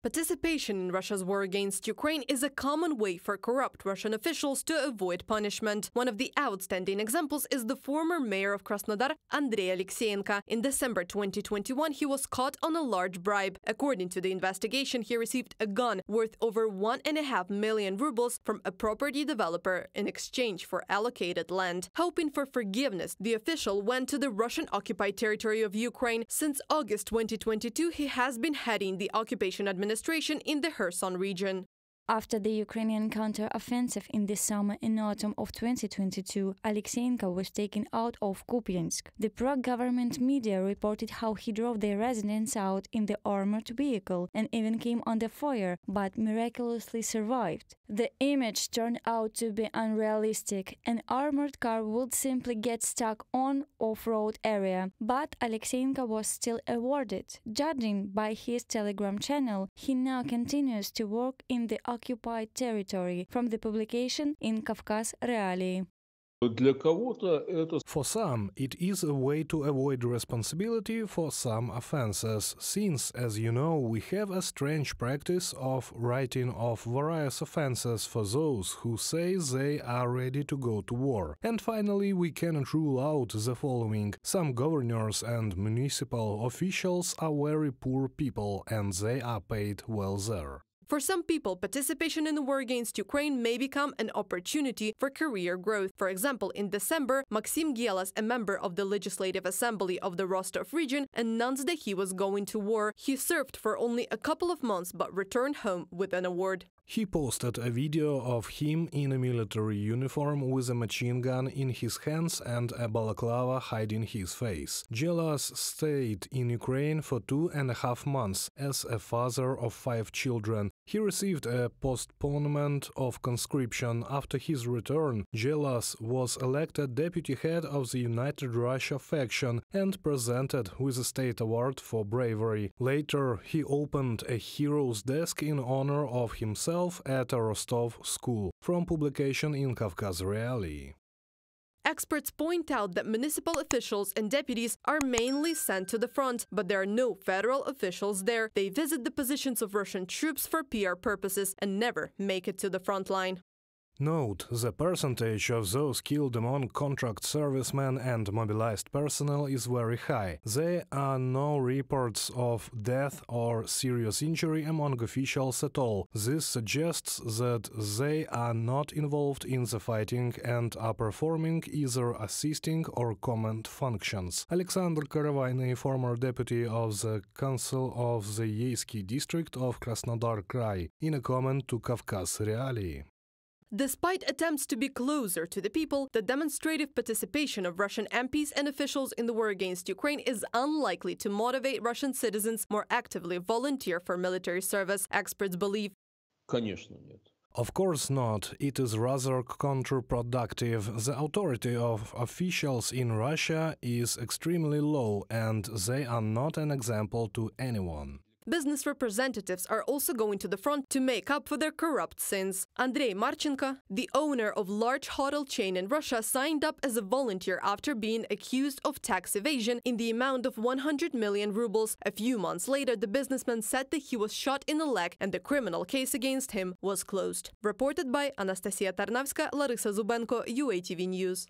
Participation in Russia's war against Ukraine is a common way for corrupt Russian officials to avoid punishment. One of the outstanding examples is the former mayor of Krasnodar, Andrei Alexeyenko. In December 2021, he was caught on a large bribe. According to the investigation, he received a gun worth over 1.5 million rubles from a property developer in exchange for allocated land. Hoping for forgiveness, the official went to the Russian-occupied territory of Ukraine. Since August 2022, he has been heading the occupation administration in the Kherson region. After the Ukrainian counter-offensive in the summer and autumn of 2022, Alexeyenko was taken out of Kupiansk. The pro-government media reported how he drove their residents out in the armored vehicle and even came under fire, but miraculously survived. The image turned out to be unrealistic. An armored car would simply get stuck on off-road area, but Alexeyenko was still awarded. Judging by his Telegram channel, he now continues to work in the occupied territory, from the publication in Kavkaz Realii. For some, it is a way to avoid responsibility for some offenses, since, as you know, we have a strange practice of writing off various offenses for those who say they are ready to go to war. And finally, we cannot rule out the following. Some governors and municipal officials are very poor people, and they are paid well there. For some people, participation in the war against Ukraine may become an opportunity for career growth. For example, in December, Maxim Gielas, a member of the Legislative Assembly of the Rostov region, announced that he was going to war. He served for only a couple of months but returned home with an award. He posted a video of him in a military uniform with a machine gun in his hands and a balaclava hiding his face. Gielas stayed in Ukraine for 2.5 months as a father of 5 children. He received a postponement of conscription. After his return, Gielas was elected deputy head of the United Russia faction and presented with a state award for bravery. Later, he opened a hero's desk in honor of himself at a Rostov school, from publication in Kavkaz Realii. Experts point out that municipal officials and deputies are mainly sent to the front, but there are no federal officials there. They visit the positions of Russian troops for PR purposes and never make it to the front line. Note, the percentage of those killed among contract servicemen and mobilized personnel is very high. There are no reports of death or serious injury among officials at all. This suggests that they are not involved in the fighting and are performing either assisting or command functions. Alexander Karavainy, former deputy of the Council of the Yeisky district of Krasnodar Krai, in a comment to Kavkaz Realii. Despite attempts to be closer to the people, the demonstrative participation of Russian MPs and officials in the war against Ukraine is unlikely to motivate Russian citizens more actively volunteer for military service, experts believe. Конечно, нет. Of course not. It is rather counterproductive. The authority of officials in Russia is extremely low, and they are not an example to anyone. Business representatives are also going to the front to make up for their corrupt sins. Andrei Marchenko, the owner of large hotel chain in Russia, signed up as a volunteer after being accused of tax evasion in the amount of 100 million rubles. A few months later, the businessman said that he was shot in the leg and the criminal case against him was closed. Reported by Anastasia Tarnavska, Larisa Zubenko, UATV News.